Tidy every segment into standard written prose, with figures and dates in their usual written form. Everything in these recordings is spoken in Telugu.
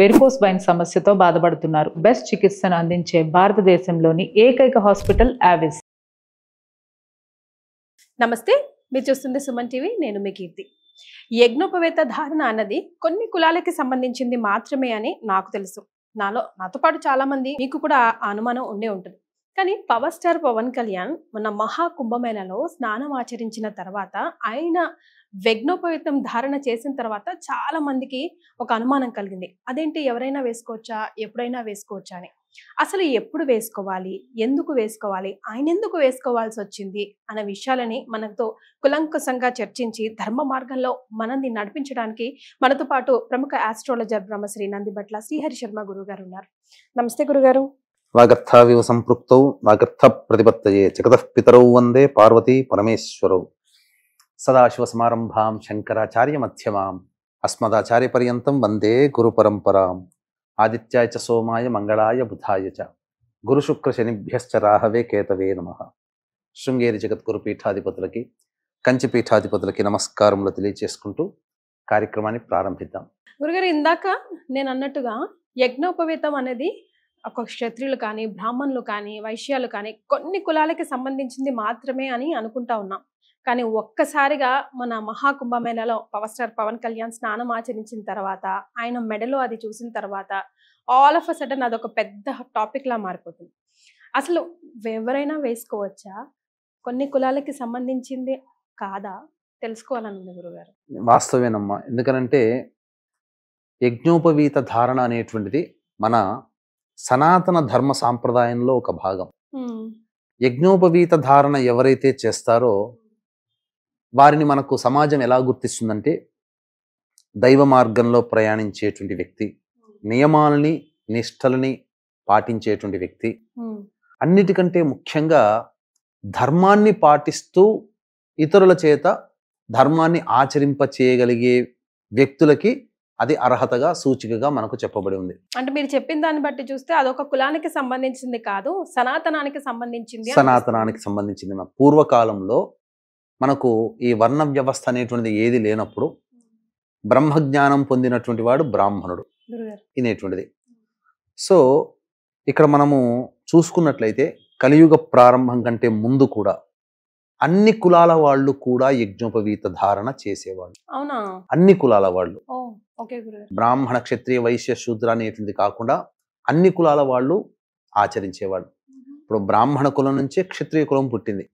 వెరికోస్ వైన్ సమస్యతో బాధపడుతున్నారు. బెస్ట్ చికిత్సను అందించే భారతదేశంలోని ఏకైక హాస్పిటల్ ఆవిస్. నమస్తే, మీరు చూస్తుంది సుమన్ టీవీ. నేను మీ కీర్తి. యజ్ఞోపవేత ధారణ అన్నది కొన్ని కులాలకి సంబంధించింది మాత్రమే అని నాకు తెలుసు. నాతో పాటు చాలా మంది మీకు కూడా ఆ అనుమానం ఉండే ఉంటుంది. కానీ పవర్ స్టార్ పవన్ కళ్యాణ్ మన మహా కుంభమేళలో స్నానం ఆచరించిన తర్వాత ఆయన యజ్ఞోపవేతం ధారణ చేసిన తర్వాత చాలా మందికి ఒక అనుమానం కలిగింది. అదేంటి, ఎవరైనా వేసుకోవచ్చా, ఎప్పుడైనా వేసుకోవచ్చా అని. అసలు ఎప్పుడు వేసుకోవాలి, ఎందుకు వేసుకోవాలి, ఆయన ఎందుకు వేసుకోవాల్సి వచ్చింది అనే విషయాలని మనతో కులంకుశంగా చర్చించి ధర్మ మార్గంలో మనల్ని నడిపించడానికి మనతో పాటు ప్రముఖ ఆస్ట్రాలజర్ బ్రహ్మశ్రీ నందిబట్ల శ్రీహరి శర్మ గురువు గారు ఉన్నారు. నమస్తే గురుగారు. వాగర్థావివ సంపృక్తౌ వాగర్థ ప్రతిపత్తయే జగతః పితరౌ వందే పార్వతీ పరమేశ్వరౌ. సదాశివ సమారంభాం శంకరాచార్య మధ్యమాం అస్మదాచార్య పర్యంతం వందే గురు పరంపరాం. ఆదిత్యాయ చ సోమాయ మంగళాయ బుధాయ చ గురు శుక్ర శనిభ్యశ్చ రాహవే కేతవే నమః. శృంగేరి జగద్గురు పీఠాధిపతులకి, కంచి పీఠాధిపతులకి నమస్కారములు తెలియచేసుకుంటూ కార్యక్రమాన్ని ప్రారంభిద్దాం. గురుగారు, ఇందాక నేను అన్నట్టుగా యజ్ఞోపవేతం అనేది ఒక క్షత్రియులు కానీ, బ్రాహ్మణులు కానీ, వైశ్యాలు కానీ కొన్ని కులాలకి సంబంధించింది మాత్రమే అని అనుకుంటా ఉన్నాం. కానీ ఒక్కసారిగా మన మహాకుంభమేళలో పవర్ స్టార్ పవన్ కళ్యాణ్ స్నానం ఆచరించిన తర్వాత, ఆయన మెడలో అది చూసిన తర్వాత ఆల్ ఆఫ్ అ సడన్ అదొక పెద్ద టాపిక్ లా మారిపోతుంది. అసలు ఎవరైనా వేసుకోవచ్చా, కొన్ని కులాలకి సంబంధించింది కాదా, తెలుసుకోవాలని ఉంది గురుగారు. వాస్తవేనమ్మా. ఎందుకనంటే యజ్ఞోపవీత ధారణ అనేటువంటిది మన సనాతన ధర్మ సాంప్రదాయంలో ఒక భాగం. యజ్ఞోపవీత ధారణ ఎవరైతే చేస్తారో వారిని మనకు సమాజం ఎలా గుర్తిస్తుందంటే దైవ మార్గంలో ప్రయాణించేటువంటి వ్యక్తి, నియమాలని నిష్టలని పాటించేటువంటి వ్యక్తి, అన్నిటికంటే ముఖ్యంగా ధర్మాన్ని పాటిస్తూ ఇతరుల చేత ధర్మాన్ని ఆచరింప చేయగలిగే వ్యక్తులకి అది అర్హతగా సూచికగా మనకు చెప్పబడి ఉంది. అంటే మీరు చెప్పిన దాన్ని బట్టి చూస్తే అదొక కులానికి సంబంధించింది కాదు, సనాతనానికి సంబంధించింది. సనాతనానికి సంబంధించింది. పూర్వకాలంలో మనకు ఈ వర్ణ వ్యవస్థ అనేటువంటిది ఏది లేనప్పుడు బ్రహ్మజ్ఞానం పొందినటువంటి వాడు బ్రాహ్మణుడు అనేటువంటిది. సో ఇక్కడ మనము చూసుకున్నట్లయితే కలియుగ ప్రారంభం కంటే ముందు కూడా అన్ని కులాల వాళ్ళు కూడా యజ్ఞోపవీత ధారణ చేసేవాళ్ళు. అవునా? అన్ని కులాల వాళ్ళు, బ్రాహ్మణ క్షత్రియ వైశ్య శూద్ర అనేటువంటిది కాకుండా అన్ని కులాల వాళ్ళు ఆచరించేవాళ్ళు. ఇప్పుడు బ్రాహ్మణ కులం నుంచే క్షత్రియ కులం పుట్టింది.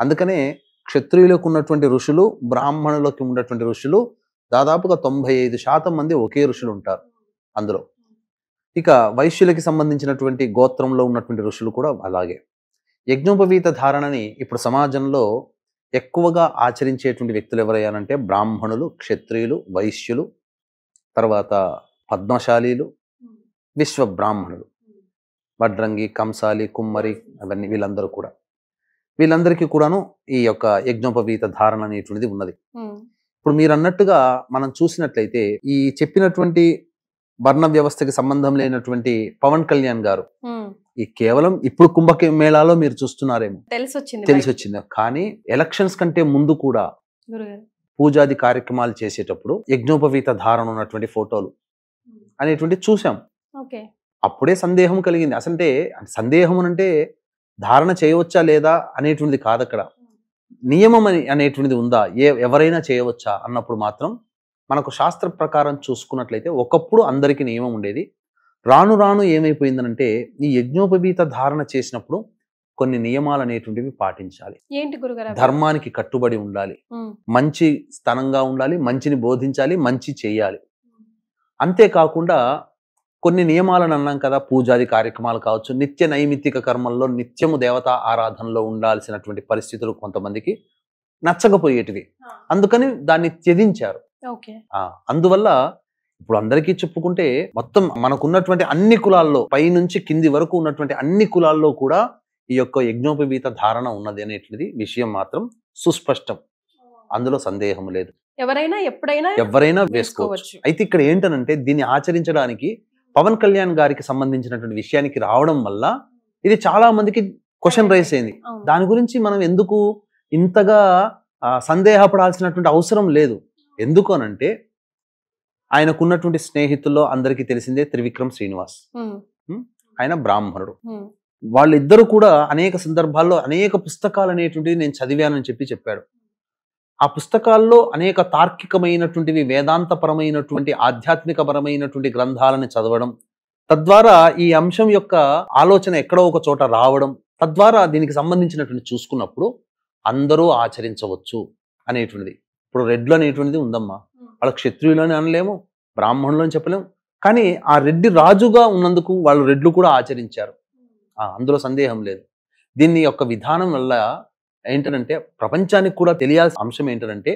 అందుకనే క్షత్రియులకు ఉన్నటువంటి ఋషులు, బ్రాహ్మణులకు ఉన్నటువంటి ఋషులు దాదాపుగా 95% మంది ఒకే ఋషులు ఉంటారు అందులో. ఇక వైశ్యులకి సంబంధించినటువంటి గోత్రంలో ఉన్నటువంటి ఋషులు కూడా అలాగే. యజ్ఞోపవీత ధారణని ఇప్పుడు సమాజంలో ఎక్కువగా ఆచరించేటువంటి వ్యక్తులు ఎవరయ్యానంటే బ్రాహ్మణులు, క్షత్రియులు, వైశ్యులు, తర్వాత పద్మశాలీలు, విశ్వ బ్రాహ్మణులు, వడ్రంగి, కంసాలి, కుమ్మరి, అవన్నీ వీళ్ళందరికీ కూడాను ఈ యొక్క యజ్ఞోపవీత ధారణ అనేటువంటిది ఉన్నది. ఇప్పుడు మీరు అన్నట్టుగా మనం చూసినట్లయితే ఈ చెప్పినటువంటి వర్ణ వ్యవస్థకి సంబంధం లేనటువంటి పవన్ కళ్యాణ్ గారు ఈ కేవలం ఇప్పుడు కుంభమేళాలో మీరు చూస్తున్నారేమో తెలిసి వచ్చింది. కానీ ఎలక్షన్స్ కంటే ముందు కూడా పూజాది కార్యక్రమాలు చేసేటప్పుడు యజ్ఞోపవీత ధారణ ఉన్నటువంటి ఫోటోలు అనేటువంటి చూసాం. అప్పుడే సందేహం కలిగింది. అసంటే సందేహం అంటే ధారణ చేయవచ్చా లేదా అనేటువంటిది కాదు, అక్కడ నియమం అనేటువంటిది ఉందా, ఎవరైనా చేయవచ్చా అన్నప్పుడు మాత్రం మనకు శాస్త్ర ప్రకారం చూసుకున్నట్లయితే ఒకప్పుడు అందరికీ నియమం ఉండేది. రాను రాను ఏమైపోయిందనంటే ఈ యజ్ఞోపవీత ధారణ చేసినప్పుడు కొన్ని నియమాలు అనేటువంటివి పాటించాలి. ధర్మానికి కట్టుబడి ఉండాలి, మంచి స్థానంగా ఉండాలి, మంచిని బోధించాలి, మంచి చేయాలి. అంతేకాకుండా కొన్ని నియమాలను అన్నాం కదా, పూజాది కార్యక్రమాలు కావచ్చు, నిత్య నైమిత్తిక కర్మల్లో నిత్యము దేవతా ఆరాధనలో ఉండాల్సినటువంటి పరిస్థితులు కొంతమందికి నచ్చకపోయేటివి. అందుకని దాన్ని త్యజించారు. అందువల్ల ఇప్పుడు అందరికీ చెప్పుకుంటే మొత్తం మనకున్నటువంటి అన్ని కులాల్లో పైనుంచి కింది వరకు ఉన్నటువంటి అన్ని కులాల్లో కూడా ఈ యొక్క యజ్ఞోపవీత ధారణ ఉన్నది అనేటువంటిది విషయం మాత్రం సుస్పష్టం, అందులో సందేహం లేదు. ఎవరైనా వేసుకోవచ్చు. అయితే ఇక్కడ ఏంటనంటే దీన్ని ఆచరించడానికి పవన్ కళ్యాణ్ గారికి సంబంధించినటువంటి విషయానికి రావడం వల్ల ఇది చాలా మందికి క్వశ్చన్ రైజ్ అయింది. దాని గురించి మనం ఎందుకు ఇంతగా సందేహపడాల్సినటువంటి అవసరం లేదు. ఎందుకు అనంటే ఆయనకున్నటువంటి స్నేహితుల్లో అందరికీ తెలిసిందే త్రివిక్రమ్ శ్రీనివాస్. ఆయన బ్రాహ్మణుడు. వాళ్ళిద్దరూ కూడా అనేక సందర్భాల్లో అనేక పుస్తకాలు అనేటువంటివి నేను చదివానని చెప్పాడు. ఆ పుస్తకాల్లో అనేక తార్కికమైనటువంటివి, వేదాంతపరమైనటువంటి, ఆధ్యాత్మికపరమైనటువంటి గ్రంథాలను చదవడం, తద్వారా ఈ అంశం యొక్క ఆలోచన ఎక్కడో ఒక చోట రావడం, తద్వారా దీనికి సంబంధించినటువంటి చూసుకున్నప్పుడు అందరూ ఆచరించవచ్చు అనేటువంటిది. ఇప్పుడు రెడ్లు అనేటువంటిది ఉందమ్మా, వాళ్ళ క్షత్రియులని అనలేము, బ్రాహ్మణులు అని చెప్పలేము, కానీ ఆ రెడ్డి రాజుగా ఉన్నందుకు వాళ్ళు రెడ్లు కూడా ఆచరించారు, అందులో సందేహం లేదు. దీన్ని యొక్క విధానం వల్ల ఏంటంటే ప్రపంచానికి కూడా తెలియాల్సిన అంశం ఏంటంటే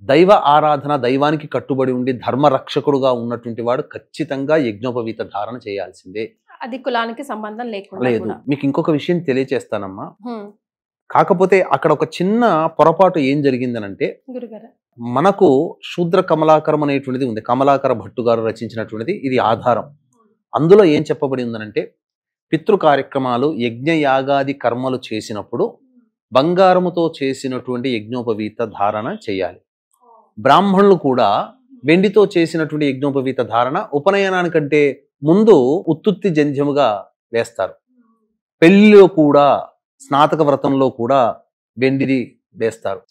దైవ ఆరాధన, దైవానికి కట్టుబడి ఉండి ధర్మరక్షకుడుగా ఉన్నటువంటి వాడు ఖచ్చితంగా యజ్ఞోపవీత ధారణ చేయాల్సిందే. అది కులానికి సంబంధం లేదు. మీకు ఇంకొక విషయం తెలియచేస్తానమ్మా. కాకపోతే అక్కడ ఒక చిన్న పొరపాటు ఏం జరిగిందనంటే, మనకు శూద్ర కమలాకరం అనేటువంటిది ఉంది, కమలాకర భట్టు గారు రచించినటువంటిది, ఇది ఆధారం. అందులో ఏం చెప్పబడి ఉందనంటే, పితృ కార్యక్రమాలు, యజ్ఞ యాగాది కర్మలు చేసినప్పుడు బంగారముతో చేసినటువంటి యజ్ఞోపవీత ధారణ చేయాలి. బ్రాహ్మణులు కూడా వెండితో చేసినటువంటి యజ్ఞోపవీత ధారణ ఉపనయనానికంటే ముందు ఉత్తుత్తి జంధ్యముగా వేస్తారు. పెళ్లిలో కూడా, స్నాతక వ్రతంలో కూడా వెండిది వేస్తారు,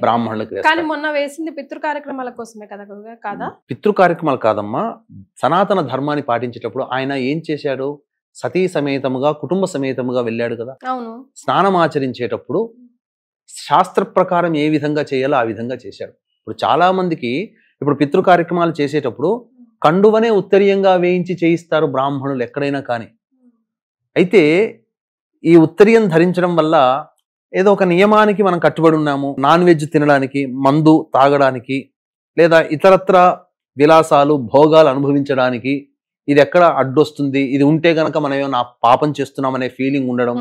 బ్రాహ్మణులకు వేస్తారు. మొన్న వేసింది పితృ కార్యక్రమాల కోసమే కదా? పితృ కార్యక్రమాలు కాదమ్మా, సనాతన ధర్మాన్ని పాటించేటప్పుడు ఆయన ఏం చేశాడు, సతీ సమేతముగా, కుటుంబ సమేతముగా వెళ్ళాడు కదా. స్నానం ఆచరించేటప్పుడు శాస్త్ర ప్రకారం ఏ విధంగా చేయాలో ఆ విధంగా చేశాడు. ఇప్పుడు చాలా మందికి ఇప్పుడు పితృ కార్యక్రమాలు చేసేటప్పుడు కండువనే ఉత్తరీయంగా వేయించి చేయిస్తారు బ్రాహ్మణులు ఎక్కడైనా కానీ. అయితే ఈ ఉత్తరీయం ధరించడం వల్ల ఏదో ఒక నియమానికి మనం కట్టుబడి ఉన్నాము, నాన్ వెజ్ తినడానికి, మందు తాగడానికి, లేదా ఇతరత్ర విలాసాలు, భోగాలు అనుభవించడానికి ఇది ఎక్కడ అడ్డొస్తుంది, ఇది ఉంటే గనక మనం ఏమైనా పాపం చేస్తున్నాం అనే ఫీలింగ్ ఉండడం,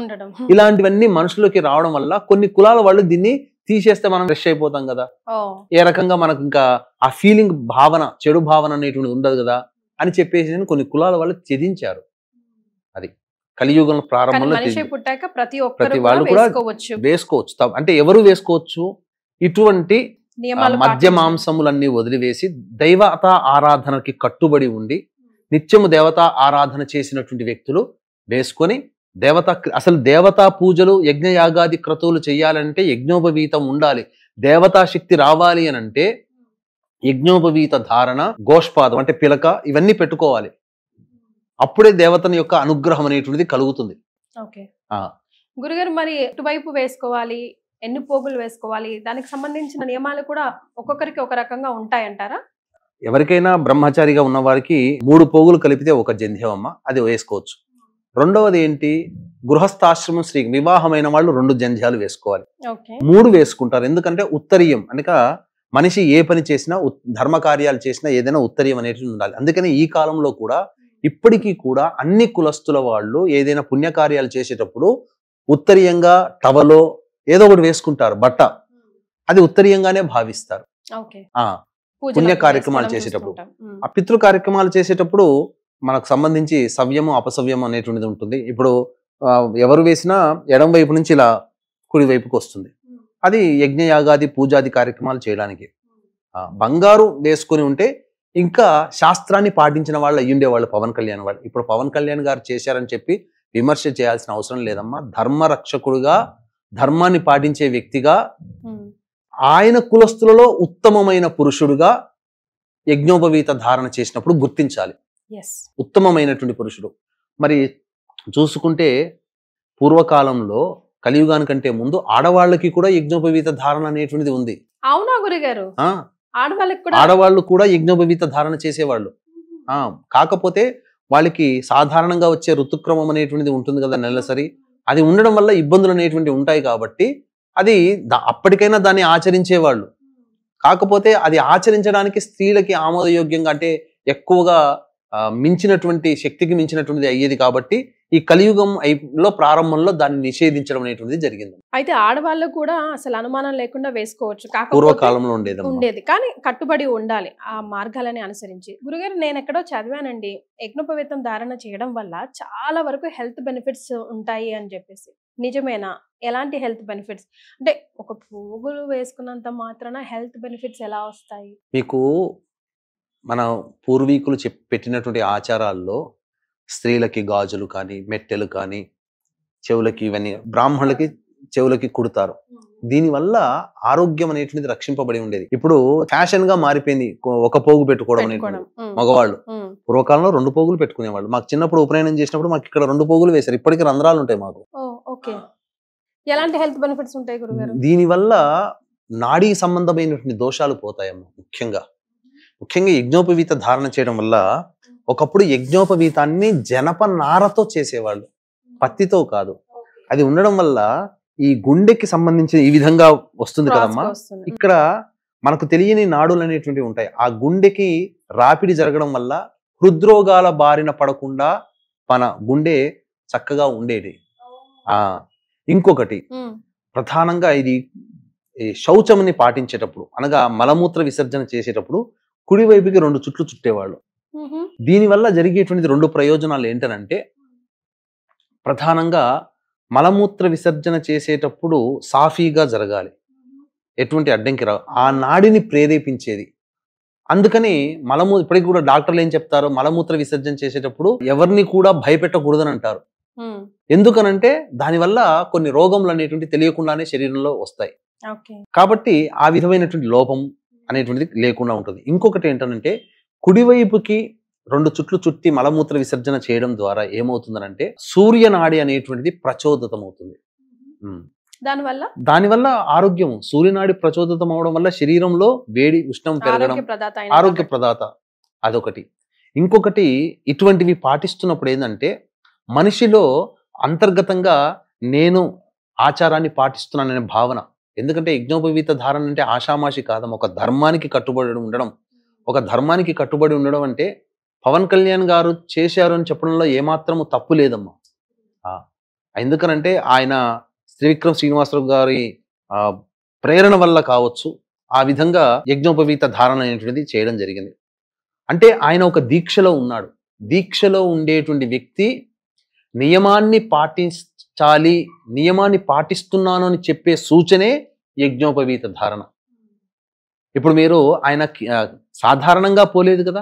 ఇలాంటివన్నీ మనుషులకి రావడం వల్ల కొన్ని కులాల వాళ్ళు దీన్ని తీసేస్తే మనం ఫ్రెష్ అయిపోతాం కదా. ఏ రకంగా మనకు ఇంకా ఆ ఫీలింగ్ భావన, చెడు భావన అనేటువంటిది ఉండదు కదా అని చెప్పేసి కొన్ని కులాల వాళ్ళు త్యజించారు. అది కలియుగం ప్రారంభంలో ప్రతి వాళ్ళు కూడా వేసుకోవచ్చు. అంటే ఎవరు వేసుకోవచ్చు, ఇటువంటి మద్య మాంసములన్నీ వదిలివేసి దైవత ఆరాధనకి కట్టుబడి ఉండి నిత్యము దేవతా ఆరాధన చేసినటువంటి వ్యక్తులు వేసుకొని అసలు దేవతా పూజలు, యజ్ఞ యాగాది క్రతువులు చేయాలంటే యజ్ఞోపవీతం ఉండాలి. దేవతా శక్తి రావాలి అని అంటే యజ్ఞోపవీత ధారణ, గోష్పాదం అంటే పిలక, ఇవన్నీ పెట్టుకోవాలి. అప్పుడే దేవతని యొక్క అనుగ్రహం అనేటువంటిది కలుగుతుంది. గురుగారు, మరి ఎటువైపు వేసుకోవాలి, ఎన్ని పోగులు వేసుకోవాలి, దానికి సంబంధించిన నియమాలు కూడా ఒక్కొక్కరికి ఒక రకంగా ఉంటాయంటారా? ఎవరికైనా బ్రహ్మచారిగా ఉన్న వారికి 3 పోగులు కలిపితే ఒక జంధ్యమమ్మ, అది వేసుకోవచ్చు. రెండవది ఏంటి, గృహస్థాశ్రమం స్త్రీ వివాహమైన వాళ్ళు 2 జంధ్యాలు వేసుకోవాలి. 3 వేసుకుంటారు, ఎందుకంటే ఉత్తరీయం అనక మనిషి ఏ పని చేసినా, ధర్మ కార్యాలు చేసినా ఏదైనా ఉత్తరీయం అనేది ఉండాలి. అందుకని ఈ కాలంలో కూడా ఇప్పటికీ కూడా అన్ని కులస్తుల వాళ్ళు ఏదైనా పుణ్యకార్యాలు చేసేటప్పుడు ఉత్తరీయంగా టవలో ఏదో ఒకటి వేసుకుంటారు, బట్ట, అది ఉత్తరీయంగానే భావిస్తారు. పుణ్య కార్యక్రమాలు చేసేటప్పుడు, ఆ పితృ కార్యక్రమాలు చేసేటప్పుడు మనకు సంబంధించి సవ్యము అపసవ్యం అనేటువంటిది ఉంటుంది. ఇప్పుడు ఎవరు వేసినా ఎడం వైపు నుంచి ఇలా కుడి వైపుకి వస్తుంది, అది యజ్ఞయాగాది పూజాది కార్యక్రమాలు చేయడానికి. బంగారు వేసుకొని ఉంటే ఇంకా శాస్త్రాన్ని పాటించిన వాళ్ళు అయ్యుండేవాళ్ళు పవన్ కళ్యాణ్ వాళ్ళు. ఇప్పుడు పవన్ కళ్యాణ్ గారు చేశారని చెప్పి విమర్శ చేయాల్సిన అవసరం లేదమ్మా. ధర్మరక్షకుడుగా, ధర్మాన్ని పాటించే వ్యక్తిగా, ఆయన కులస్తులలో ఉత్తమమైన పురుషుడుగా యజ్ఞోపవీత ధారణ చేసినప్పుడు గుర్తించాలి, ఉత్తమమైనటువంటి పురుషుడు. మరి చూసుకుంటే పూర్వకాలంలో కలియుగానికంటే ముందు ఆడవాళ్ళకి కూడా యజ్ఞోపవీత ధారణ అనేటువంటిది ఉంది. అవునా గురుగారు? ఆడవాళ్ళు కూడా యజ్ఞోపవీత ధారణ చేసేవాళ్ళు. కాకపోతే వాళ్ళకి సాధారణంగా వచ్చే ఋతుక్రమం అనేటువంటిది ఉంటుంది కదా, నెలసరి, అది ఉండడం వల్ల ఇబ్బందులు అనేటువంటివి ఉంటాయి. కాబట్టి అది అప్పటికైనా దాన్ని ఆచరించేవాళ్ళు. కాకపోతే అది ఆచరించడానికి స్త్రీలకి ఆమోదయోగ్యంగా, అంటే ఎక్కువగా మించినటువంటి శక్తికి మించినటువంటిది అయ్యేది. కాబట్టి ఈ కలియుగం ప్రారంభంలో దాన్ని నిషేధించడం అనేటువంటిది జరిగింది. అయితే ఆడవాళ్ళు కూడా అసలు అనుమానం లేకుండా వేసుకోవచ్చు, పూర్వకాలంలో ఉండేది, కానీ కట్టుబడి ఉండాలి ఆ మార్గాలని అనుసరించి. గురుగారు, నేను ఎక్కడో చదివానండి, యజ్ఞోపవీతం ధారణ చేయడం వల్ల చాలా వరకు హెల్త్ బెనిఫిట్స్ ఉంటాయి అని చెప్పేసి. నిజమేనా? ఎలాంటి హెల్త్ బెనిఫిట్స్? అంటే ఒక పోగులు వేసుకున్నంత మాత్రాన హెల్త్ బెనిఫిట్స్ ఎలా వస్తాయి? మీకు మన పూర్వీకులు పెట్టినటువంటి ఆచారాల్లో స్త్రీలకి గాజులు కానీ, మెట్టెలు కానీ, చెవులకి ఇవన్నీ బ్రాహ్మణులకి చెవులకి కుడతారు. దీనివల్ల ఆరోగ్యం అనేటువంటిది రక్షింపబడి ఉండేది. ఇప్పుడు ఫ్యాషన్ గా మారిపోయింది ఒక పోగు పెట్టుకోవడం అనేటువంటి. మగవాళ్ళు పూర్వకాలంలో 2 పోగులు పెట్టుకునేవాళ్ళు. మాకు చిన్నప్పుడు ఉపనయనం చేసినప్పుడు మాకు ఇక్కడ 2 పోగులు వేశారు. ఇప్పటికీ రంధ్రాలు ఉంటాయి మాకు. ఎలాంటి హెల్త్ బెనిఫిట్స్ ఉంటాయి గురుగారు? దీనివల్ల నాడీ సంబంధమైనటువంటి దోషాలు పోతాయమ్మ. ముఖ్యంగా యజ్ఞోపవీత ధారణ చేయడం వల్ల, ఒకప్పుడు యజ్ఞోపవీతాన్ని జనప నారతో చేసేవాళ్ళు, పత్తితో కాదు. అది ఉండడం వల్ల ఈ గుండెకి సంబంధించి ఈ విధంగా వస్తుంది కదమ్మా. ఇక్కడ మనకు తెలియని నాడులు అనేటువంటివి ఉంటాయి. ఆ గుండెకి రాపిడి జరగడం వల్ల హృద్రోగాల బారిన పడకుండా మన గుండె చక్కగా ఉండేది. ఇంకొకటి ప్రధానంగా ఇది శౌచముని పాటించేటప్పుడు, అనగా మలమూత్ర విసర్జన చేసేటప్పుడు కుడివైపుకి 2 చుట్లు చుట్టేవాళ్ళు. దీనివల్ల జరిగేటువంటిది 2 ప్రయోజనాలు ఏంటనంటే, ప్రధానంగా మలమూత్ర విసర్జన చేసేటప్పుడు సాఫీగా జరగాలి, ఎటువంటి అడ్డంకి రావు, ఆ నాడిని ప్రేరేపించేది. అందుకని ఇప్పటికి కూడా డాక్టర్లు ఏం చెప్తారు, మలమూత్ర విసర్జన చేసేటప్పుడు ఎవరిని కూడా భయపెట్టకూడదని అంటారు. ఎందుకనంటే దానివల్ల కొన్ని రోగములు అనేటువంటి తెలియకుండానే శరీరంలో వస్తాయి. కాబట్టి ఆ విధమైనటువంటి లోపం అనేటువంటిది లేకుండా ఉంటుంది. ఇంకొకటి ఏంటంటే, కుడివైపుకి 2 చుట్లు చుట్టి మలమూత్ర విసర్జన చేయడం ద్వారా ఏమవుతుందనంటే సూర్యనాడి అనేటువంటిది ప్రచోదితం అవుతుంది. దానివల్ల ఆరోగ్యం, సూర్యనాడి ప్రచోదితం అవడం వల్ల శరీరంలో వేడి ఉష్ణం పెరగడం, ఆరోగ్య ప్రదాత, అదొకటి. ఇంకొకటి, ఇటువంటివి పాటిస్తున్నప్పుడు ఏంటంటే మనిషిలో అంతర్గతంగా నేను ఆచారాన్ని పాటిస్తున్నాననే భావన. ఎందుకంటే యజ్ఞోపవీత ధారణ అంటే ఆషామాషి కాదం. ఒక ధర్మానికి కట్టుబడి ఉండడం అంటే పవన్ కళ్యాణ్ గారు చేశారు అని చెప్పడంలో ఏమాత్రము తప్పు లేదమ్మా. ఎందుకనంటే ఆయన త్రివిక్రమ్ శ్రీనివాసరావు గారి ప్రేరణ వల్ల కావచ్చు, ఆ విధంగా యజ్ఞోపవీత ధారణ అనేటువంటిది చేయడం జరిగింది. అంటే ఆయన ఒక దీక్షలో ఉన్నాడు. దీక్షలో ఉండేటువంటి వ్యక్తి నియమాన్ని పాటిస్తున్నాను అని చెప్పే సూచనే యజ్ఞోపవీత ధారణ. ఇప్పుడు మీరు ఆయన సాధారణంగా పోలేదు కదా,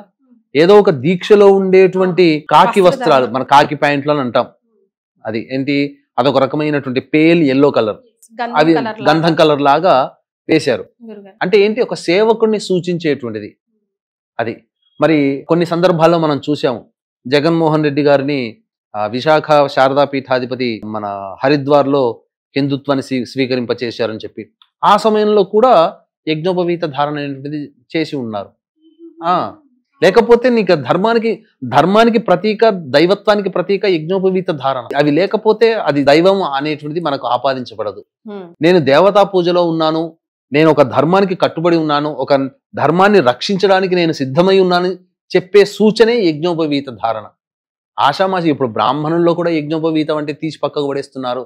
ఏదో ఒక దీక్షలో ఉండేటువంటి కాకి వస్త్రాలు, మన కాకి ప్యాంట్లు అని అంటాం, అది ఏంటి, అదొక రకమైనటువంటి పేల్ ఎల్లో కలర్, అది గంధం కలర్ లాగా వేశారు. అంటే ఏంటి, ఒక సేవకుడిని సూచించేటువంటిది అది. మరి కొన్ని సందర్భాల్లో మనం చూసాము, జగన్మోహన్ రెడ్డి గారిని విశాఖ శారదా పీఠాధిపతి మన హరిద్వార్లో హిందుత్వాన్ని స్వీకరింపచేశారని చెప్పి ఆ సమయంలో కూడా యజ్ఞోపవీత ధారణ అనేటువంటిది చేసి ఉన్నారు. లేకపోతే నీకు ధర్మానికి ప్రతీక, దైవత్వానికి ప్రతీక యజ్ఞోపవీత ధారణ. అవి లేకపోతే అది దైవం అనేటువంటిది మనకు ఆపాదించబడదు. నేను దేవతా పూజలో ఉన్నాను, నేను ఒక ధర్మానికి కట్టుబడి ఉన్నాను, ఒక ధర్మాన్ని రక్షించడానికి నేను సిద్ధమై ఉన్నాను చెప్పే సూచనే యజ్ఞోపవీత ధారణ. ఆషామాషి ఇప్పుడు బ్రాహ్మణుల్లో కూడా యజ్ఞోపవీతం అంటే తీసి పక్కకు పడేస్తున్నారు.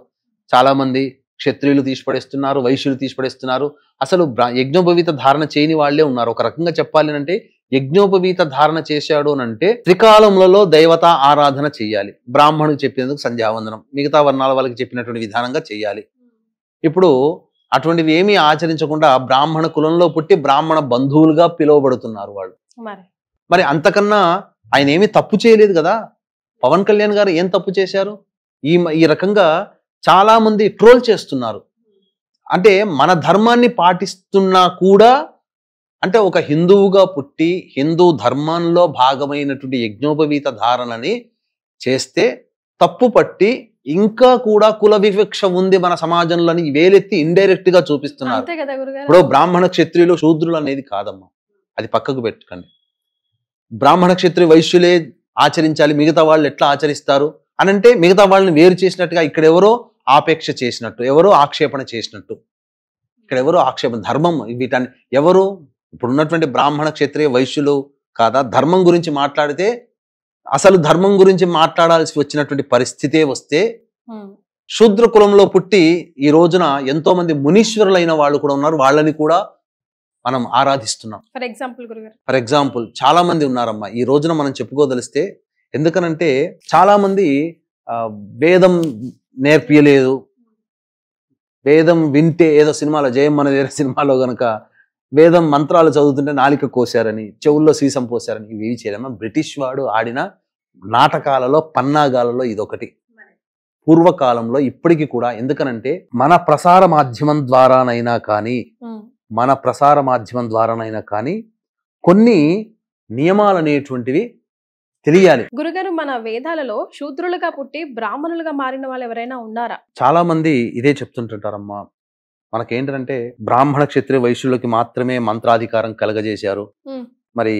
చాలా మంది క్షత్రియులు తీసి పడేస్తున్నారు, వైశ్యులు తీసి పడేస్తున్నారు. అసలు యజ్ఞోపవీత ధారణ చేయని వాళ్లే ఉన్నారు. ఒక రకంగా చెప్పాలి అంటే యజ్ఞోపవీత ధారణ చేశాడు అని అంటే త్రికాలములలో దేవతా ఆరాధన చెయ్యాలి. బ్రాహ్మణుడికి చెప్పినందుకు సంధ్యావందనం, మిగతా వర్ణాల వాళ్ళకి చెప్పినటువంటి విధానంగా చెయ్యాలి. ఇప్పుడు అటువంటివి ఏమీ ఆచరించకుండా బ్రాహ్మణ కులంలో పుట్టి బ్రాహ్మణ బంధువులుగా పిలువబడుతున్నారు వాళ్ళు. మరి అంతకన్నా ఆయన ఏమీ తప్పు చేయలేదు కదా. పవన్ కళ్యాణ్ గారు ఏం తప్పు చేశారు? ఈ రకంగా చాలా మంది ట్రోల్ చేస్తున్నారు. అంటే మన ధర్మాన్ని పాటిస్తున్నా కూడా, అంటే ఒక హిందువుగా పుట్టి హిందూ ధర్మంలో భాగమైనటువంటి యజ్ఞోపవీత ధారణని చేస్తే తప్పు పట్టి ఇంకా కూడా కుల వివక్ష ఉంది మన సమాజంలోని వేలెత్తి ఇండైరెక్ట్ గా చూపిస్తున్నారు. ఇప్పుడు బ్రాహ్మణ క్షత్రియులు శూద్రులు అనేది కాదమ్మా, అది పక్కకు పెట్టుకోండి. బ్రాహ్మణ క్షత్రియ వైశ్యులే ఆచరించాలి, మిగతా వాళ్ళు ఎట్లా ఆచరిస్తారు అని అంటే మిగతా వాళ్ళని వేరు చేసినట్టుగా ఇక్కడ ఎవరో ఆపేక్ష చేసినట్టు, ఎవరో ఆక్షేపణ చేసినట్టు. ఇక్కడ ఎవరో ఆక్షేపణ, ధర్మం వీటాన్ని ఎవరు ఇప్పుడు ఉన్నటువంటి బ్రాహ్మణ క్షత్రియ వైశ్యులు కాదా? ధర్మం గురించి మాట్లాడితే అసలు ధర్మం గురించి మాట్లాడాల్సి వచ్చినటువంటి పరిస్థితే వస్తే శూద్ర కులంలో పుట్టి ఈ రోజున ఎంతో మంది మునీశ్వరులైన వాళ్ళు కూడా ఉన్నారు. వాళ్ళని కూడా మనం ఆరాధిస్తున్నాం. ఫర్ ఎగ్జాంపుల్ చాలా మంది ఉన్నారమ్మా ఈ రోజున మనం చెప్పుకోదలిస్తే. ఎందుకనంటే చాలా మంది వేదం నేర్పియలేదు, వేదం వింటే ఏదో సినిమాలో జయం అనేది సినిమాలో గనక వేదం మంత్రాలు చదువుతుంటే నాలిక కోసారని, చెవుల్లో సీసం పోసారని ఇవి చేయలేమా? బ్రిటిష్ వాడు ఆడిన నాటకాలలో, పన్నాగాలలో ఇదొకటి. పూర్వకాలంలో ఇప్పటికీ కూడా, ఎందుకనంటే మన ప్రసార మాధ్యమం ద్వారానైనా కానీ కొన్ని నియమాలు అనేటువంటివి తెలియాలి. గురుగారు, మన వేదాలలో శూద్రులుగా పుట్టి బ్రాహ్మణులుగా మారిన వాళ్ళు ఎవరైనా ఉన్నారా? చాలా మంది ఇదే చెప్తుంటుంటారమ్మా. మనకేంటంటే బ్రాహ్మణ క్షత్రియ వైశ్యులకి మాత్రమే మంత్రాధికారం కలగజేశారు, మరి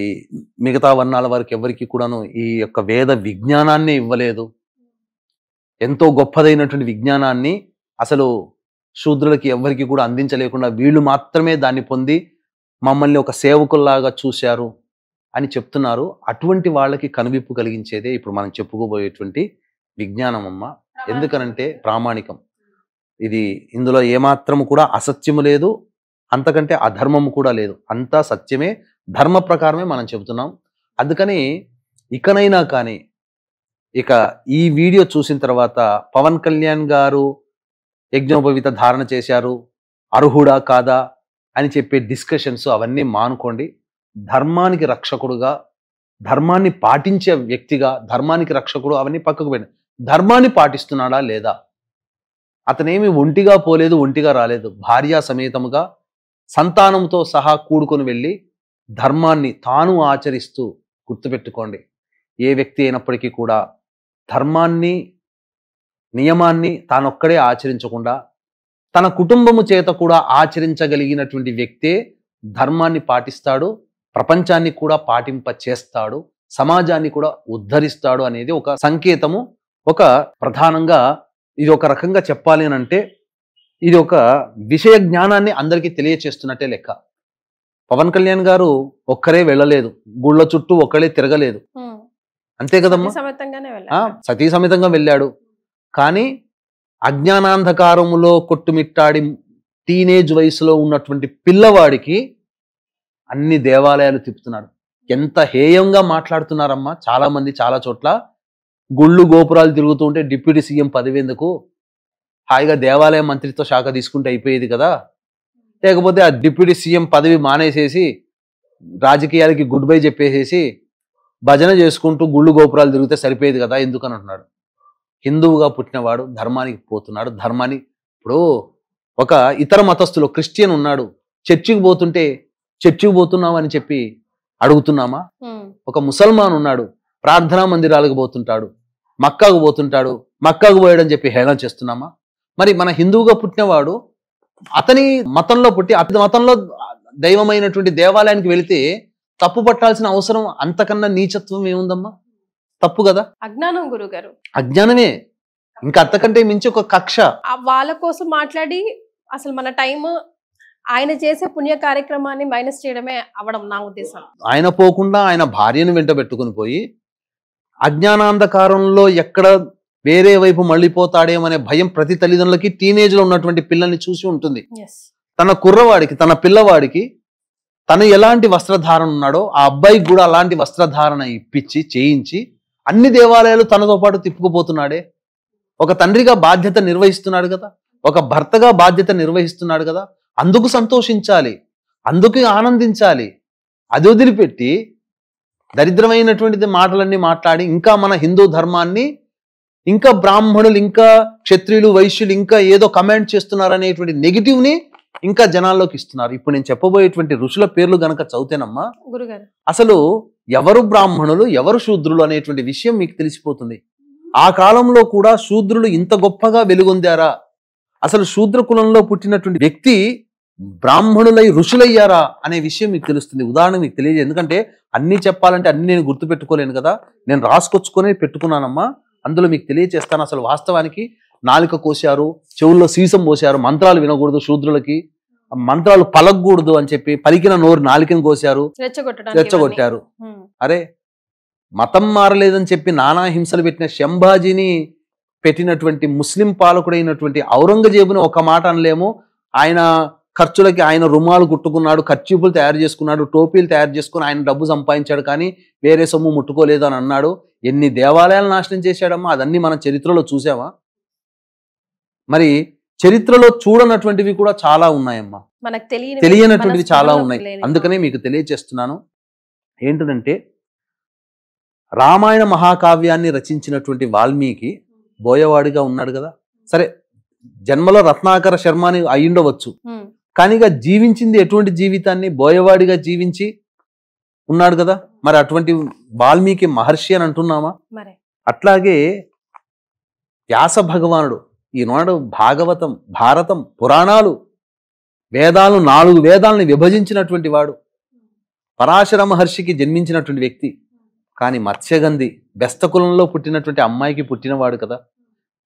మిగతా వర్ణాల వారికి ఎవరికి కూడాను ఈ యొక్క వేద విజ్ఞానాన్ని ఇవ్వలేదు. ఎంతో గొప్పదైనటువంటి విజ్ఞానాన్ని అసలు శూద్రులకి ఎవరికి కూడా అందించలేకుండా వీళ్ళు మాత్రమే దాన్ని పొంది మమ్మల్ని ఒక సేవకుల్లాగా చూశారు అని చెప్తున్నారు. అటువంటి వాళ్ళకి కనువిప్పు కలిగించేదే ఇప్పుడు మనం చెప్పుకోబోయేటువంటి విజ్ఞానం అమ్మ. ఎందుకనంటే ప్రామాణికం. ఇది ఇందులో ఏమాత్రము కూడా అసత్యము లేదు, అంతకంటే అధర్మము కూడా లేదు. అంతా సత్యమే, ధర్మ ప్రకారమే మనం చెబుతున్నాం. అందుకని ఇకనైనా కానీ ఇక ఈ వీడియో చూసిన తర్వాత పవన్ కళ్యాణ్ గారు యజ్ఞోపవీత ధారణ చేశారు, అర్హుడా కాదా అని చెప్పే డిస్కషన్స్ అవన్నీ మానుకోండి. ధర్మానికి రక్షకుడుగా, ధర్మాన్ని పాటించే వ్యక్తిగా, ధర్మానికి రక్షకుడు అవన్నీ పక్కకు పెట్టండి. ధర్మాన్ని పాటిస్తున్నాడా లేదా? అతనేమి ఒంటిగా పోలేదు, ఒంటిగా రాలేదు. భార్యా సమేతముగా సంతానంతో సహా కూడుకొని వెళ్ళి ధర్మాన్ని తాను ఆచరిస్తూ, గుర్తుపెట్టుకోండి, ఏ వ్యక్తి అయినప్పటికీ కూడా ధర్మాన్ని, నియమాన్ని తానొక్కడే ఆచరించకుండా తన కుటుంబము చేత కూడా ఆచరించగలిగినటువంటి వ్యక్తే ధర్మాన్ని పాటిస్తాడు, ప్రపంచాన్ని కూడా పాటింప చేస్తాడు, సమాజాన్ని కూడా ఉద్ధరిస్తాడు అనేది ఒక సంకేతము. ఒక ప్రధానంగా ఇది ఒక రకంగా చెప్పాలి అని అంటే ఇది ఒక విషయ జ్ఞానాన్ని అందరికీ తెలియచేస్తున్నట్టే లెక్క. పవన్ కళ్యాణ్ గారు ఒక్కరే వెళ్ళలేదు, గుళ్ళ చుట్టూ ఒక్కడే తిరగలేదు, అంతే కదమ్మా. సతీ సమేతంగా వెళ్ళాడు. కానీ అజ్ఞానాంధకారములో కొట్టుమిట్టాడి టీనేజ్ వయసులో ఉన్నటువంటి పిల్లవాడికి అన్ని దేవాలయాలు తిప్పుతున్నాడు. ఎంత హేయంగా మాట్లాడుతున్నారమ్మా చాలా మంది. చాలా చోట్ల గుళ్ళు గోపురాలు తిరుగుతూ ఉంటే డిప్యూటీ సీఎం పదవి ఎందుకు, హాయిగా దేవాలయ మంత్రిత్వ శాఖ తీసుకుంటే అయిపోయేది కదా, లేకపోతే ఆ డిప్యూటీ సీఎం పదవి మానేసేసి రాజకీయాలకి గుడ్ బై చెప్పేసేసి భజన చేసుకుంటూ గుళ్ళు గోపురాలు తిరిగితే సరిపోయేది కదా ఎందుకని అంటున్నాడు. హిందువుగా పుట్టినవాడు ధర్మానికి పోతున్నాడు. ధర్మాన్ని ఇప్పుడు ఒక ఇతర మతస్థులు, క్రిస్టియన్ ఉన్నాడు, చర్చికి పోతుంటే చర్చికి పోతున్నావు అని చెప్పి అడుగుతున్నామా? ఒక ముసల్మాన్ ఉన్నాడు, ప్రార్థనా మందిరాలకు పోతుంటాడు, మక్కాకు పోతుంటాడు, మక్కాకు పోయాడని చెప్పి హేళన చేస్తున్నామా? మరి మన హిందువుగా పుట్టినవాడు అతని మతంలో పుట్టి అతని మతంలో దైవమైనటువంటి దేవాలయానికి వెళితే తప్పు పట్టాల్సిన అవసరం అంతకన్నా నీచత్వం ఏముందమ్మా? తప్పు కదా. అజ్ఞానం గురుగారు, అజ్ఞానమే. ఇంకా అంతకంటే మించి ఒక కక్ష. వాళ్ళ కోసం మాట్లాడి అసలు మన టైం ఆయన చేసే పుణ్య కార్యక్రమాన్ని మైనస్ చేయడమే అవడం నా ఉద్దేశం. ఆయన పోకుండా ఆయన భార్యను వెంట పెట్టుకుని పోయి అజ్ఞానాంధకారంలో ఎక్కడ వేరే వైపు మళ్ళీపోతాడేమనే భయం ప్రతి తల్లిదండ్రులకి టీనేజ్ లో ఉన్నటువంటి పిల్లల్ని చూసి ఉంటుంది. తన కుర్రవాడికి, తన పిల్లవాడికి తను ఎలాంటి వస్త్రధారణ ఉన్నాడో ఆ అబ్బాయికి కూడా అలాంటి వస్త్రధారణ ఇప్పించి చేయించి అన్ని దేవాలయాలు తనతో పాటు తిప్పుకుపోతున్నాడే. ఒక తండ్రిగా బాధ్యత నిర్వహిస్తున్నాడు కదా, ఒక భర్తగా బాధ్యత నిర్వహిస్తున్నాడు కదా. అందుకు సంతోషించాలి, అందుకు ఆనందించాలి. అది వదిలిపెట్టి దరిద్రమైనటువంటిది మాటలన్నీ మాట్లాడి ఇంకా మన హిందూ ధర్మాన్ని, ఇంకా బ్రాహ్మణులు, ఇంకా క్షత్రియులు, వైశ్యులు ఇంకా ఏదో కమెంట్ చేస్తున్నారు అనేటువంటి నెగిటివ్ని ఇంకా జనాల్లోకి ఇస్తున్నారు. ఇప్పుడు నేను చెప్పబోయేటువంటి ఋషుల పేర్లు గనక చదివితేనమ్మా గురుగారు అసలు ఎవరు బ్రాహ్మణులు ఎవరు శూద్రులు అనేటువంటి విషయం మీకు తెలిసిపోతుంది. ఆ కాలంలో కూడా శూద్రులు ఇంత గొప్పగా వెలుగొందారా? అసలు శూద్ర కులంలో పుట్టినటువంటి వ్యక్తి బ్రాహ్మణులై ఋషులయ్యారా అనే విషయం మీకు తెలుస్తుంది. ఉదాహరణ మీకు తెలియదు, ఎందుకంటే అన్ని చెప్పాలంటే అన్ని నేను గుర్తు పెట్టుకోలేను కదా, నేను రాసుకొచ్చుకొని పెట్టుకున్నానమ్మా. అందులో మీకు తెలియచేస్తాను. అసలు వాస్తవానికి నాలుక కోశారు, చెవుల్లో సీసం పోశారు, మంత్రాలు వినకూడదు శూద్రులకి, మంత్రాలు పలకూడదు అని చెప్పి పలికిన నోరు నాలుకను కోశారు, రెచ్చగొట్టారు. అరే మతం మారలేదని చెప్పి నానా హింసలు పెట్టిన శంభాజీని పెట్టినటువంటి ముస్లిం పాలకుడైనటువంటి ఔరంగజేబుని ఒక మాట అనలేము. ఆయన ఖర్చులకి ఆయన రుమాలు కుట్టుకున్నాడు, ఖర్చీపులు తయారు చేసుకున్నాడు, టోపీలు తయారు చేసుకుని ఆయన డబ్బు సంపాదించాడు, కానీ వేరే సొమ్ము ముట్టుకోలేదు అని అన్నాడు. ఎన్ని దేవాలయాలు నాశనం చేశాడమ్మా, అదన్నీ మన చరిత్రలో చూసామా? మరి చరిత్రలో చూడనటువంటివి కూడా చాలా ఉన్నాయమ్మా, మనకు తెలియనటువంటివి చాలా ఉన్నాయి. అందుకనే మీకు తెలియచేస్తున్నాను. ఏంటంటే రామాయణ మహాకావ్యాన్ని రచించినటువంటి వాల్మీకి బోయవాడిగా ఉన్నాడు కదా. సరే, జన్మలో రత్నాకర శర్మ అని అయ్యుండవచ్చు, కానీ జీవించింది ఎటువంటి జీవితాన్ని? బోయవాడిగా జీవించి ఉన్నాడు కదా. మరి అటువంటి వాల్మీకి మహర్షి అని అంటున్నామా? అట్లాగే వ్యాస భగవానుడు ఈనాడు భాగవతం, భారతం, పురాణాలు, వేదాలు, 4 వేదాలని విభజించినటువంటి వాడు, పరాశర మహర్షికి జన్మించినటువంటి వ్యక్తి. కానీ మత్స్యగంధి బెస్తకులంలో పుట్టినటువంటి అమ్మాయికి పుట్టినవాడు కదా.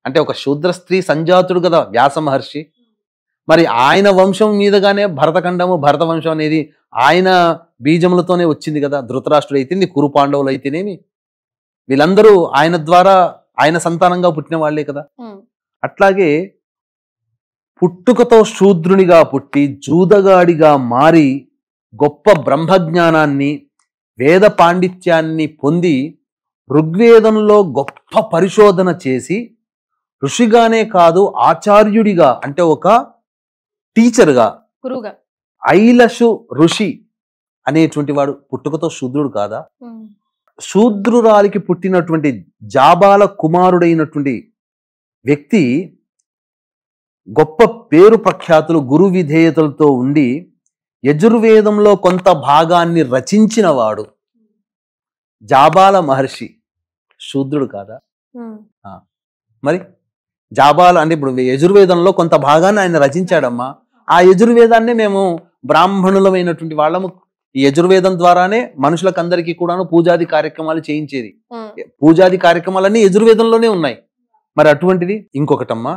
అంటే ఒక శూద్ర స్త్రీ సంజాతుడు కదా వ్యాస మహర్షి. మరి ఆయన వంశం మీదగానే భరతఖండము, భరత వంశం అనేది ఆయన బీజములతోనే వచ్చింది కదా. ధృతరాష్ట్రుడు అయితేంది, కురు పాండవులు అయితేనేమి, వీళ్ళందరూ ఆయన ద్వారా, ఆయన సంతానంగా పుట్టిన వాళ్లే కదా. అట్లాగే పుట్టుకతో శూద్రునిగా పుట్టి జూదగాడిగా మారి గొప్ప బ్రహ్మజ్ఞానాన్ని, వేద పాండిత్యాన్ని పొంది ఋగ్వేదంలో గొప్ప పరిశోధన చేసి ఋషిగానే కాదు ఆచార్యుడిగా, అంటే ఒక టీచర్గా, గురువుగా, ఐలషు ఋషి అనేటువంటి వాడు పుట్టుకతో శూద్రుడు కాదా? శూద్రురాలికి పుట్టినటువంటి జాబాల కుమారుడైనటువంటి వ్యక్తి గొప్ప పేరు ప్రఖ్యాతులు, గురు విధేయతలతో ఉండి యజుర్వేదంలో కొంత భాగాన్ని రచించిన వాడు జాబాల మహర్షి శూద్రుడు కాదా? మరి జాబాల అంటే ఇప్పుడు యజుర్వేదంలో కొంత భాగాన్ని ఆయన రచించాడమ్మా. ఆ యజుర్వేదాన్నే మేము బ్రాహ్మణులమైనటువంటి వాళ్ళము ఈ యజుర్వేదం ద్వారానే మనుషులకు అందరికీ కూడాను పూజాది కార్యక్రమాలు చేయించేది. పూజాది కార్యక్రమాలన్నీ యజుర్వేదంలోనే ఉన్నాయి. మరి అటువంటిది ఇంకొకటమ్మా,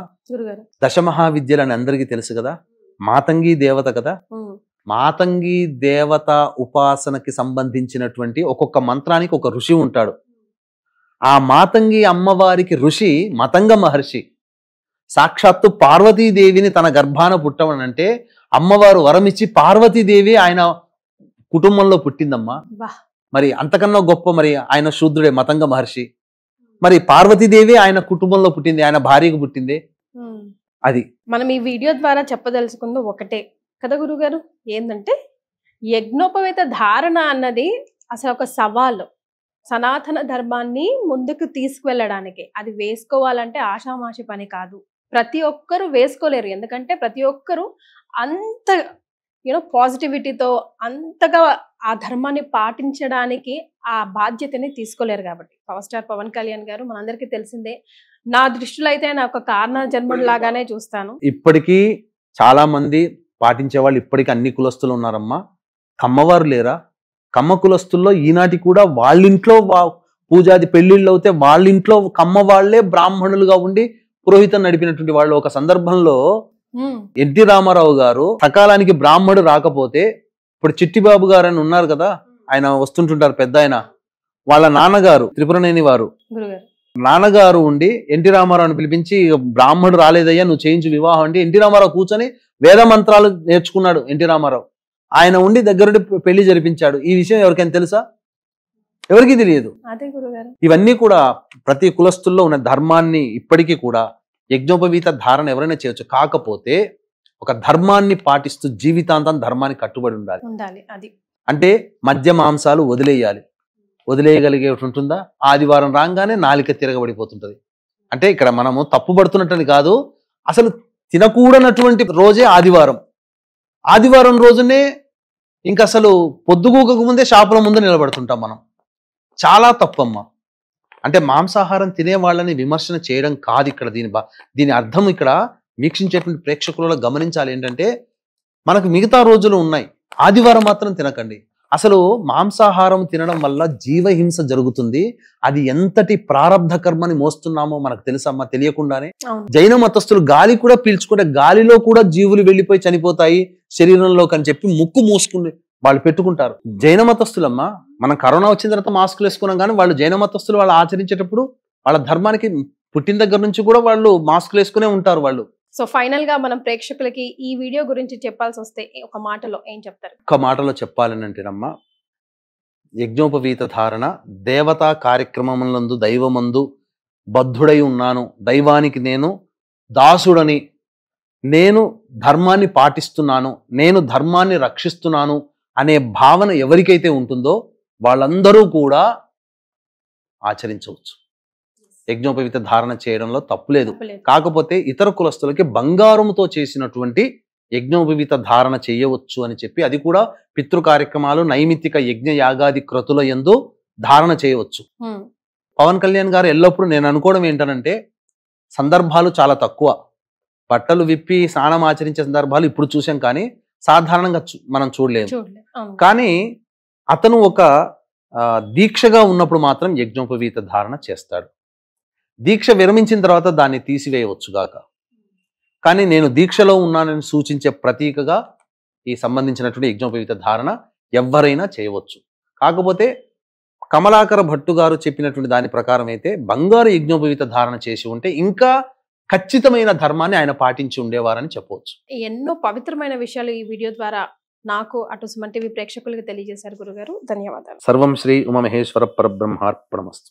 దశమహావిద్యలు అని అందరికీ తెలుసు కదా. మాతంగి దేవత కదా. మాతంగి దేవత ఉపాసనకి సంబంధించినటువంటి ఒక్కొక్క మంత్రానికి ఒక ఋషి ఉంటాడు. ఆ మాతంగి అమ్మవారికి ఋషి మతంగ మహర్షి. సాక్షాత్తు పార్వతీదేవిని తన గర్భాన పుట్టవనంటే అమ్మవారు వరమిచ్చి పార్వతీదేవి ఆయన కుటుంబంలో పుట్టిందమ్మా. మరి అంతకన్నా గొప్ప, మరి ఆయన శూద్రుడే మతంగ మహర్షి. మరి పార్వతీదేవి ఆయన కుటుంబంలో పుట్టింది, ఆయన భార్యకు పుట్టింది. అది మనం ఈ వీడియో ద్వారా చెప్పదలుచుకుంది ఒకటే కదా గురుగారు, ఏంటంటే యజ్ఞోపవేత ధారణ అన్నది అసలు ఒక సవాలు. సనాతన ధర్మాన్ని ముందుకు తీసుకువెళ్ళడానికి అది వేసుకోవాలంటే ఆషామాషి పని కాదు. ప్రతి ఒక్కరు వేసుకోలేరు, ఎందుకంటే ప్రతి ఒక్కరు అంత పాజిటివిటీతో అంతగా ఆ ధర్మాన్ని పాటించడానికి ఆ బాధ్యతని తీసుకోలేరు. కాబట్టి పవర్ స్టార్ పవన్ కళ్యాణ్ గారు మనందరికీ తెలిసిందే. నా దృష్టిలో అయితే ఆయన ఒక కారణ జన్ముడు లాగానే చూస్తాను. ఇప్పటికీ చాలా మంది పాటించే వాళ్ళు ఇప్పటికీ అన్ని కులస్తులు ఉన్నారమ్మా. కమ్మవారు లేరా? కమ్మ కులస్తుల్లో ఈనాటి కూడా వాళ్ళింట్లో పూజాది పెళ్లిళ్ళు అవుతే వాళ్ళింట్లో కమ్మ వాళ్లే బ్రాహ్మణులుగా ఉండి పురోహితం నడిపినటువంటి వాళ్ళు. ఒక సందర్భంలో ఎన్టీ రామారావు గారు సకాలానికి బ్రాహ్మడు రాకపోతే, ఇప్పుడు చిట్టిబాబు గారు అని ఉన్నారు కదా, ఆయన వస్తుంటుంటారు పెద్ద ఆయన, వాళ్ళ నాన్నగారు త్రిపురనేని వారు నాన్నగారు ఉండి ఎన్టీ రామారావుని పిలిపించి, బ్రాహ్మడు రాలేదయ్యా నువ్వు చేయించు వివాహం అంటే ఎన్టీ రామారావు కూర్చొని వేద మంత్రాలు నేర్చుకున్నాడు. ఎన్టీ రామారావు ఆయన ఉండి దగ్గరుండి పెళ్లి జరిపించాడు. ఈ విషయం ఎవరికైనా తెలుసా? ఎవరికీ తెలియదు. ఇవన్నీ కూడా ప్రతి కులస్తుల్లో ఉన్న ధర్మాన్ని ఇప్పటికీ కూడా యజ్ఞోపవీత ధారణ ఎవరైనా చేయొచ్చు. కాకపోతే ఒక ధర్మాన్ని పాటిస్తూ జీవితాంతం ధర్మానికి కట్టుబడి ఉండాలి. అంటే మద్య మాంసాలు వదిలేయాలి. వదిలేయగలిగేటి ఉంటుందా? ఆదివారం రాగానే నాలిక తిరగబడిపోతుంటది. అంటే ఇక్కడ మనము తప్పుపడుతున్నట్టని కాదు, అసలు తినకూడనటువంటి రోజే ఆదివారం. ఆదివారం రోజునే ఇంక అసలు పొద్దుగూకకు ముందే షాపుల ముందు నిలబడుతుంటాం మనం. చాలా తప్పమ్మా. అంటే మాంసాహారం తినే వాళ్ళని విమర్శన చేయడం కాదు ఇక్కడ. దీని అర్థం ఇక్కడ వీక్షించేటువంటి ప్రేక్షకులలో గమనించాలి ఏంటంటే, మనకు మిగతా రోజులు ఉన్నాయి, ఆదివారం మాత్రం తినకండి. అసలు మాంసాహారం తినడం వల్ల జీవహింస జరుగుతుంది. అది ఎంతటి ప్రారబ్ధ కర్మని మోస్తున్నామో మనకు తెలుసమ్మా తెలియకుండానే. జైన మతస్థులు గాలి కూడా పీల్చుకుంటే గాలిలో కూడా జీవులు వెళ్ళిపోయి చనిపోతాయి శరీరంలోకి అని చెప్పి ముక్కు మూసుకుని వాళ్ళు పెట్టుకుంటారు. జైన మతస్థులమ్మా, మనం కరోనా వచ్చిన తర్వాత మాస్కులు వేసుకున్నాం, కానీ వాళ్ళు జైన మతస్థులు వాళ్ళు ఆచరించేటప్పుడు వాళ్ళ ధర్మానికి పుట్టిన దగ్గర నుంచి కూడా వాళ్ళు మాస్కులు వేసుకునే ఉంటారు వాళ్ళు. సో ఫైనల్ గా మనం ప్రేక్షకులకి ఈ వీడియో గురించి చెప్పాల్సి వస్తే ఒక మాటలో ఏం చెప్తారు? ఒక మాటలో చెప్పాలని అంటేనమ్మా, యజ్ఞోపవీత ధారణ దేవతా కార్యక్రమములందు దైవమందు బద్ధుడై ఉన్నాను, దైవానికి నేను దాసుడని నేను ధర్మాన్ని పాటిస్తున్నాను, నేను ధర్మాన్ని రక్షిస్తున్నాను అనే భావన ఎవరికైతే ఉంటుందో వాళ్ళందరూ కూడా ఆచరించవచ్చు. యజ్ఞోపవీత ధారణ చేయడంలో తప్పులేదు. కాకపోతే ఇతర కులస్తులకి బంగారంతో చేసినటువంటి యజ్ఞోపవీత ధారణ చేయవచ్చు అని చెప్పి, అది కూడా పితృ కార్యక్రమాలు, నైమిత్తిక యజ్ఞ యాగాది క్రతుల యందు ధారణ చేయవచ్చు. పవన్ కళ్యాణ్ గారు ఎల్లప్పుడూ నేను అనుకోవడం ఏంటనంటే, సందర్భాలు చాలా తక్కువ, బట్టలు విప్పి స్నానం ఆచరించే సందర్భాలు ఇప్పుడు చూసాం, కానీ సాధారణంగా మనం చూడలేము. కానీ అతను ఒక దీక్షగా ఉన్నప్పుడు మాత్రం యజ్ఞోపవీత ధారణ చేస్తాడు. దీక్ష విరమించిన తర్వాత దాన్ని తీసివేయవచ్చు గాక, కానీ నేను దీక్షలో ఉన్నానని సూచించే ప్రతీకగా ఈ సంబంధించినటువంటి యజ్ఞోపవీత ధారణ ఎవరైనా చేయవచ్చు. కాకపోతే కమలాకర భట్టు గారు చెప్పినటువంటి దాని ప్రకారం అయితే బంగారు యజ్ఞోపవీత ధారణ చేసి ఉంటే ఇంకా ఖచ్చితమైన ధర్మాన్ని ఆయన పాటించి ఉండేవారని చెప్పవచ్చు. ఎన్నో పవిత్రమైన విషయాలు ఈ వీడియో ద్వారా నాకు అటు సుమన్ టీవీ ప్రేక్షకులకు తెలియజేశారు గురుగారు. ధన్యవాదాలు. సర్వం శ్రీ ఉమామహేశ్వర పరబ్రహ్మార్పణమస్తు.